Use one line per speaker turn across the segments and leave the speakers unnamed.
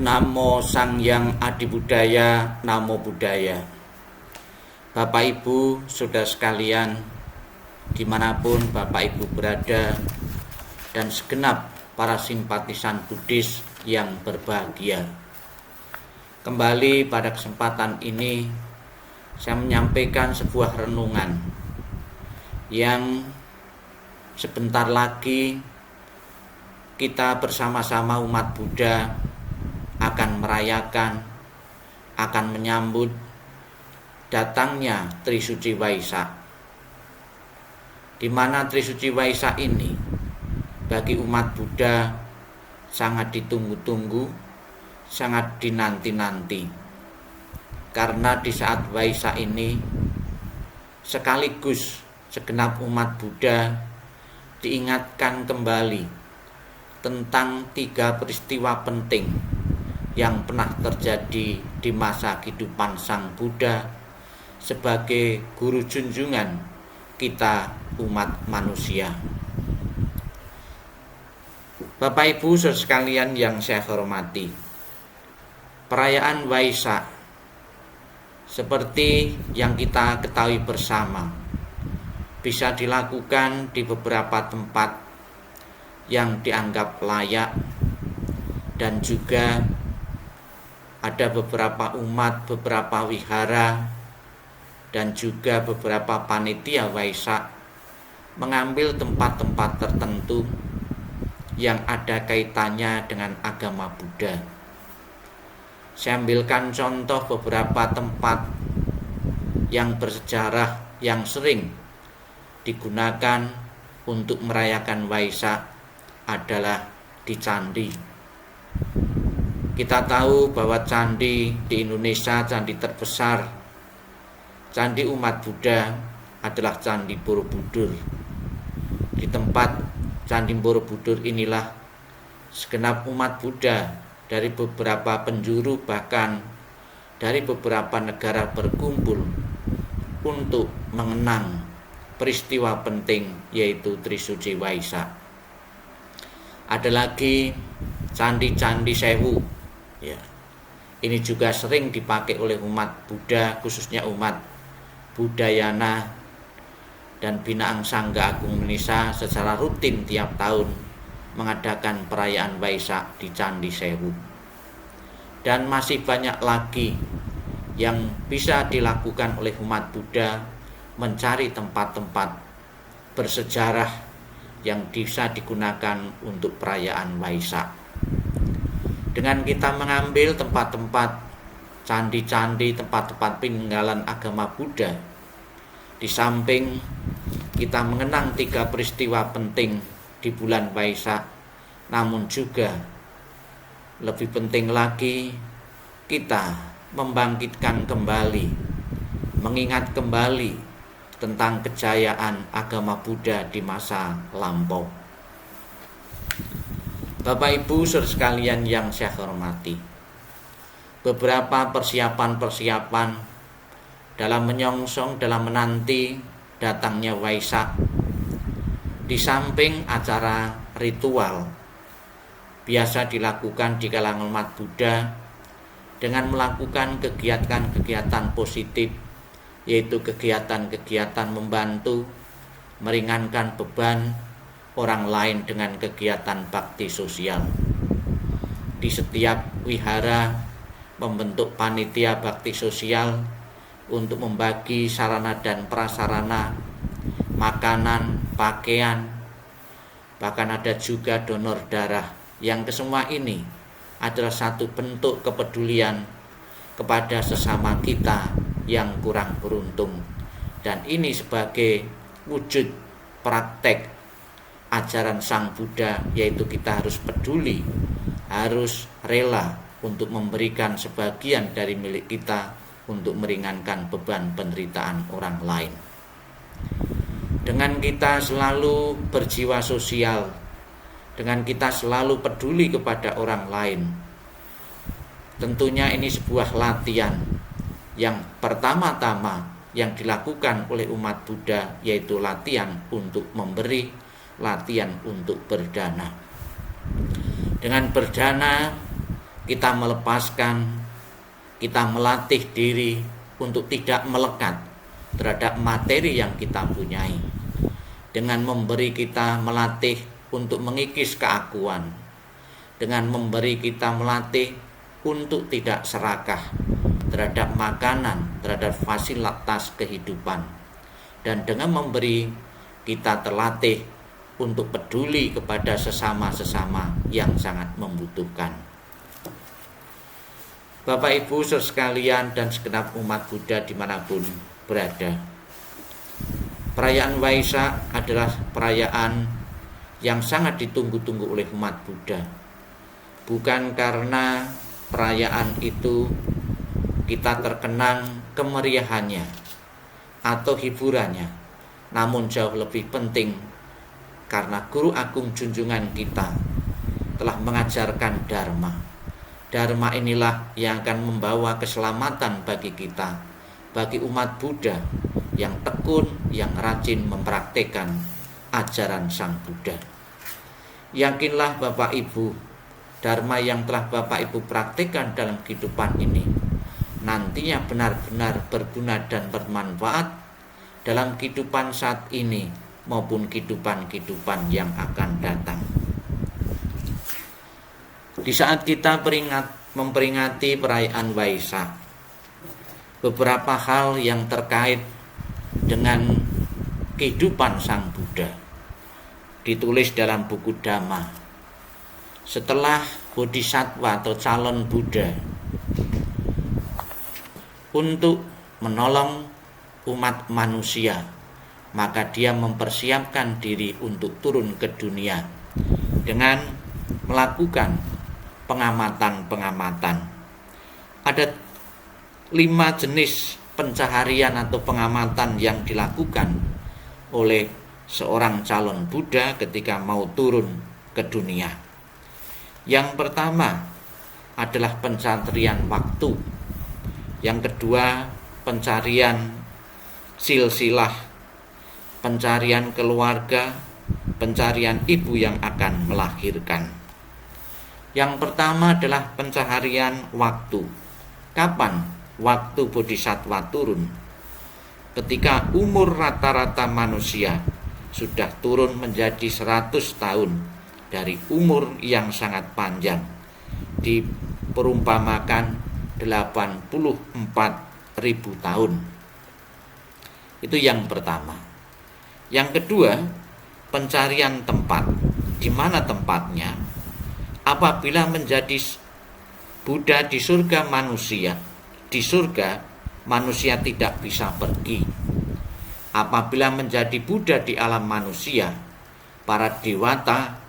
Namo Sang Hyang Adibudaya, Namo Buddhaya. Bapak Ibu, saudara sekalian, dimanapun Bapak Ibu berada, dan segenap para simpatisan Buddhis yang berbahagia. Kembali pada kesempatan ini, saya menyampaikan sebuah renungan yang sebentar lagi kita bersama-sama umat Buddha akan merayakan, akan menyambut datangnya Trisuci Waisak, di mana Trisuci Waisak ini bagi umat Buddha sangat ditunggu-tunggu, sangat dinanti-nanti, karena di saat Waisak ini sekaligus segenap umat Buddha diingatkan kembali tentang 3 peristiwa penting yang pernah terjadi di masa kehidupan Sang Buddha sebagai guru junjungan kita umat manusia. Bapak Ibu saudara sekalian yang saya hormati, perayaan Waisak seperti yang kita ketahui bersama bisa dilakukan di beberapa tempat yang dianggap layak, dan juga ada beberapa umat, beberapa wihara, dan juga beberapa panitia Waisak mengambil tempat-tempat tertentu yang ada kaitannya dengan agama Buddha. Saya ambilkan contoh beberapa tempat yang bersejarah yang sering digunakan untuk merayakan Waisak adalah di candi. Kita tahu bahwa candi di Indonesia, candi terbesar, candi umat Buddha adalah Candi Borobudur. Di tempat Candi Borobudur inilah segenap umat Buddha dari beberapa penjuru, bahkan dari beberapa negara berkumpul untuk mengenang peristiwa penting, yaitu Trisuci Waisak. Ada lagi candi-candi Sewu. Ya, ini juga sering dipakai oleh umat Buddha, khususnya umat Buddhayana dan Binaan Sangga Agung Indonesia secara rutin tiap tahun mengadakan perayaan Waisak di Candi Sewu. Dan masih banyak lagi yang bisa dilakukan oleh umat Buddha, mencari tempat-tempat bersejarah yang bisa digunakan untuk perayaan Waisak. Dengan kita mengambil tempat-tempat candi-candi, tempat-tempat peninggalan agama Buddha, di samping kita mengenang 3 peristiwa penting di bulan Waisak, namun juga lebih penting lagi kita membangkitkan kembali, mengingat kembali tentang kejayaan agama Buddha di masa lampau. Bapak Ibu saudara sekalian yang saya hormati, beberapa persiapan-persiapan dalam menyongsong, dalam menanti datangnya Waisak, di samping acara ritual biasa dilakukan di kalangan umat Buddha dengan melakukan kegiatan-kegiatan positif, yaitu kegiatan-kegiatan membantu meringankan beban orang lain dengan kegiatan bakti sosial. Di setiap wihara membentuk panitia bakti sosial untuk membagi sarana dan prasarana, makanan, pakaian, bahkan ada juga donor darah, yang kesemua ini adalah satu bentuk kepedulian kepada sesama kita yang kurang beruntung. Dan ini sebagai wujud praktek ajaran Sang Buddha, yaitu kita harus peduli, harus rela untuk memberikan sebagian dari milik kita untuk meringankan beban penderitaan orang lain. Dengan kita selalu berjiwa sosial, dengan kita selalu peduli kepada orang lain, tentunya ini sebuah latihan yang pertama-tama yang dilakukan oleh umat Buddha, yaitu latihan untuk memberi, latihan untuk berdana. Dengan berdana kita melepaskan, kita melatih diri untuk tidak melekat terhadap materi yang kita punyai. Dengan memberi kita melatih untuk mengikis keakuan. Dengan memberi kita melatih untuk tidak serakah terhadap makanan, terhadap fasilitas kehidupan. Dan dengan memberi kita terlatih untuk peduli kepada sesama-sesama yang sangat membutuhkan. Bapak Ibu sekalian dan segenap umat Buddha dimanapun berada, perayaan Waisak adalah perayaan yang sangat ditunggu-tunggu oleh umat Buddha. Bukan karena perayaan itu kita terkenang kemeriahannya atau hiburannya, namun jauh lebih penting karena Guru Agung junjungan kita telah mengajarkan Dharma. Dharma inilah yang akan membawa keselamatan bagi kita, bagi umat Buddha yang tekun, yang rajin mempraktikkan ajaran Sang Buddha. Yakinlah Bapak Ibu, Dharma yang telah Bapak Ibu praktikkan dalam kehidupan ini nantinya benar-benar berguna dan bermanfaat dalam kehidupan saat ini maupun kehidupan yang akan datang. Di saat kita memperingati perayaan Waisak, beberapa hal yang terkait dengan kehidupan Sang Buddha ditulis dalam buku Dhamma. Setelah Bodhisattva atau calon Buddha untuk menolong umat manusia, maka dia mempersiapkan diri untuk turun ke dunia dengan melakukan pengamatan-pengamatan. Ada 5 jenis pencaharian atau pengamatan yang dilakukan oleh seorang calon Buddha ketika mau turun ke dunia. Yang pertama adalah pencarian waktu. Yang kedua, pencarian silsilah, pencarian keluarga, pencarian ibu yang akan melahirkan. Yang pertama adalah pencaharian waktu. Kapan waktu Bodhisattva turun? Ketika umur rata-rata manusia sudah turun menjadi 100 tahun dari umur yang sangat panjang, diperumpamakan 84.000 tahun. Itu yang pertama. Yang kedua, pencarian tempat. Di mana tempatnya? Apabila menjadi Buddha di surga manusia, di surga manusia tidak bisa pergi. Apabila menjadi Buddha di alam manusia, para dewata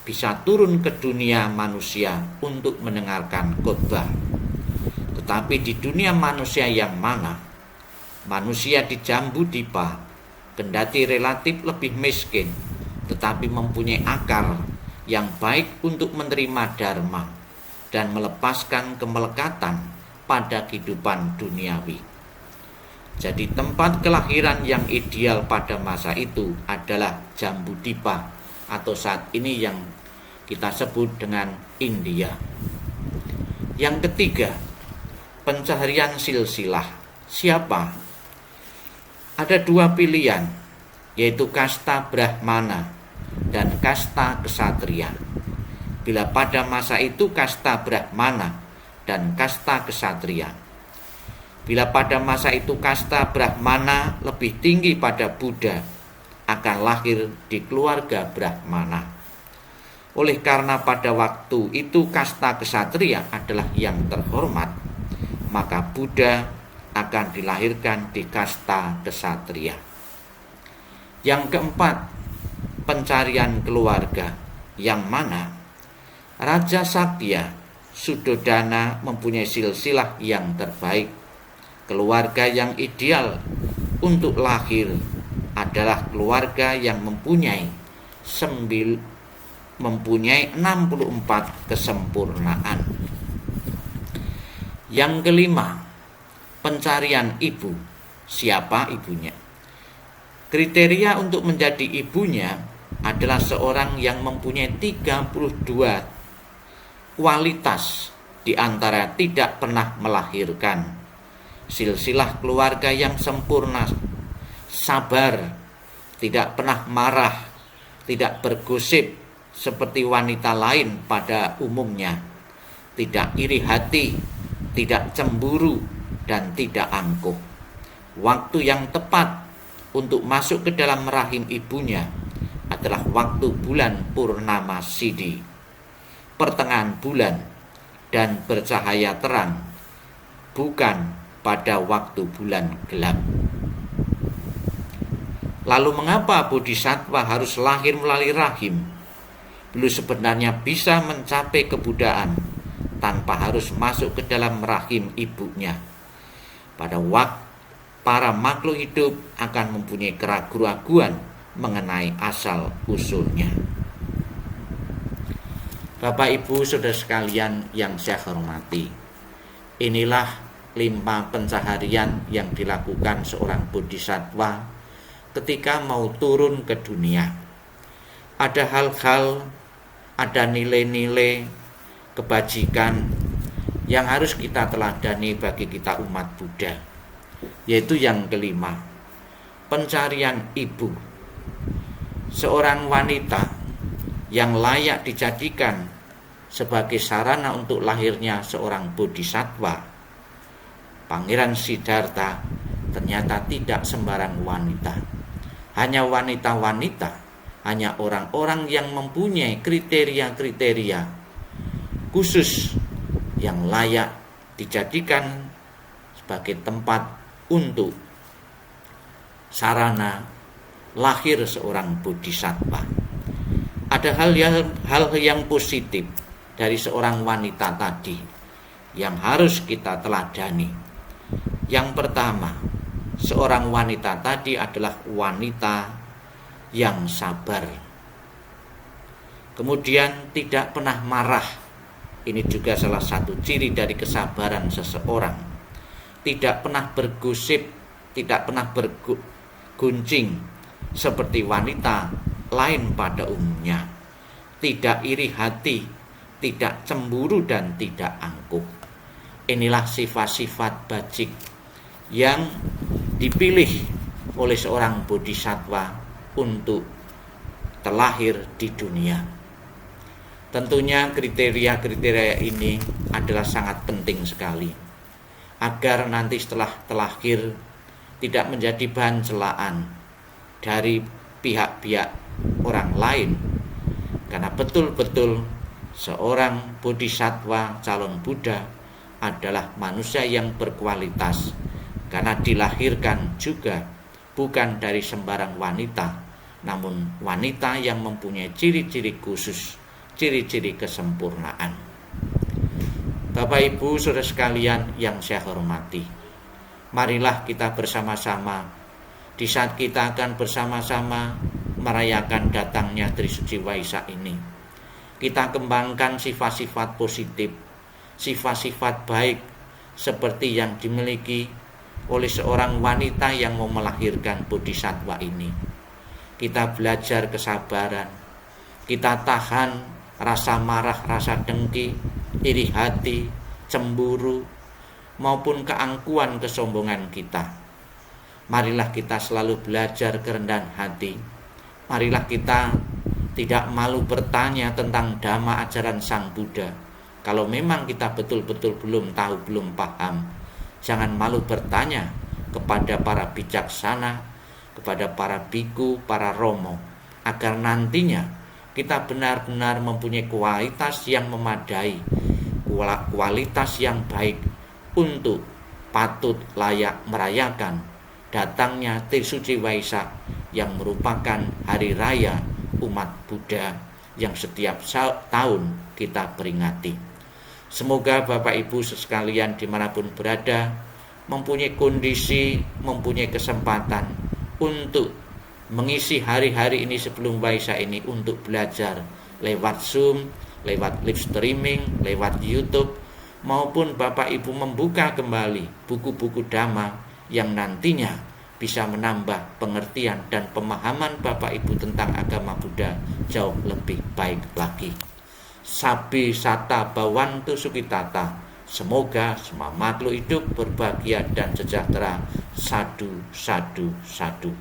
bisa turun ke dunia manusia untuk mendengarkan khotbah. Tetapi di dunia manusia yang mana? Manusia di Jambudipa, kendati relatif lebih miskin, tetapi mempunyai akar yang baik untuk menerima Dharma dan melepaskan kemelekatan pada kehidupan duniawi. Jadi tempat kelahiran yang ideal pada masa itu adalah Jambudipa atau saat ini yang kita sebut dengan India. Yang ketiga, pencaharian silsilah. Siapa? Ada 2 pilihan, yaitu kasta Brahmana dan kasta Ksatria. Bila pada masa itu kasta Brahmana dan kasta Ksatria. Bila pada masa itu kasta Brahmana lebih tinggi pada Buddha, akan lahir di keluarga Brahmana. Oleh karena pada waktu itu kasta Ksatria adalah yang terhormat, maka Buddha akan dilahirkan di kasta Ksatria. Yang keempat, pencarian keluarga, yang mana Raja Sakya Suddhodana mempunyai silsilah yang terbaik. Keluarga yang ideal untuk lahir adalah keluarga yang mempunyai 64 kesempurnaan. Yang kelima, pencarian ibu. Siapa ibunya? Kriteria untuk menjadi ibunya adalah seorang yang mempunyai 32 kualitas di antara tidak pernah melahirkan, silsilah keluarga yang sempurna, sabar, tidak pernah marah, tidak bergosip seperti wanita lain pada umumnya, tidak iri hati, tidak cemburu, dan tidak angkuh. Waktu yang tepat untuk masuk ke dalam rahim ibunya adalah waktu bulan purnama Sidhi, pertengahan bulan, dan bercahaya terang, bukan pada waktu bulan gelap. Lalu mengapa bodhisattva harus lahir melalui rahim? Beliau sebenarnya bisa mencapai kebudaan tanpa harus masuk ke dalam rahim ibunya. Pada waktu para makhluk hidup akan mempunyai keraguan mengenai asal usulnya. Bapak Ibu saudara sekalian yang saya hormati, inilah 5 pencaharian yang dilakukan seorang bodhisattva ketika mau turun ke dunia. Ada hal-hal, ada nilai-nilai kebajikan yang harus kita teladani bagi kita umat Buddha, yaitu yang kelima, pencarian ibu. Seorang wanita yang layak dijadikan sebagai sarana untuk lahirnya seorang bodhisattva, Pangeran Siddhartha, ternyata tidak sembarang wanita. Hanya wanita-wanita, hanya orang-orang yang mempunyai kriteria-kriteria khusus yang layak dijadikan sebagai tempat untuk sarana lahir seorang bodhisattva. Ada hal yang positif dari seorang wanita tadi yang harus kita teladani. Yang pertama, seorang wanita tadi adalah wanita yang sabar. Kemudian tidak pernah marah. Ini juga salah satu ciri dari kesabaran seseorang. Tidak pernah bergosip, tidak pernah berguncing seperti wanita lain pada umumnya. Tidak iri hati, tidak cemburu, dan tidak angkuh. Inilah sifat-sifat bajik yang dipilih oleh seorang bodhisattva untuk terlahir di dunia. Tentunya kriteria-kriteria ini adalah sangat penting sekali agar nanti setelah terlahir tidak menjadi bahan celaan dari pihak-pihak orang lain, karena betul-betul seorang bodhisattva calon Buddha adalah manusia yang berkualitas, karena dilahirkan juga bukan dari sembarang wanita, namun wanita yang mempunyai ciri-ciri khusus, ciri-ciri kesempurnaan. Bapak Ibu saudara sekalian yang saya hormati, marilah kita bersama-sama di saat kita akan bersama-sama merayakan datangnya Trisuci Waisak ini, kita kembangkan sifat-sifat positif, sifat-sifat baik seperti yang dimiliki oleh seorang wanita yang mau melahirkan bodhisattva ini. Kita belajar kesabaran, kita tahan rasa marah, rasa dengki, iri hati, cemburu, maupun keangkuhan, kesombongan kita. Marilah kita selalu belajar kerendahan hati. Marilah kita tidak malu bertanya tentang dhamma ajaran Sang Buddha. Kalau memang kita betul-betul belum tahu, belum paham, jangan malu bertanya kepada para bijaksana, kepada para biku, para romo, agar nantinya kita benar-benar mempunyai kualitas yang memadai, kualitas yang baik untuk patut layak merayakan datangnya Trisuci Waisak yang merupakan hari raya umat Buddha yang setiap tahun kita peringati. Semoga Bapak Ibu sekalian dimanapun berada mempunyai kondisi, mempunyai kesempatan untuk mengisi hari-hari ini sebelum Waisak ini untuk belajar lewat Zoom, lewat live streaming, lewat YouTube, maupun Bapak Ibu membuka kembali buku-buku Dhamma yang nantinya bisa menambah pengertian dan pemahaman Bapak Ibu tentang agama Buddha jauh lebih baik lagi. Sabi Sata Bawantu Sukitata. Semoga semua makhluk hidup berbahagia dan sejahtera. Sadu, sadu, sadu.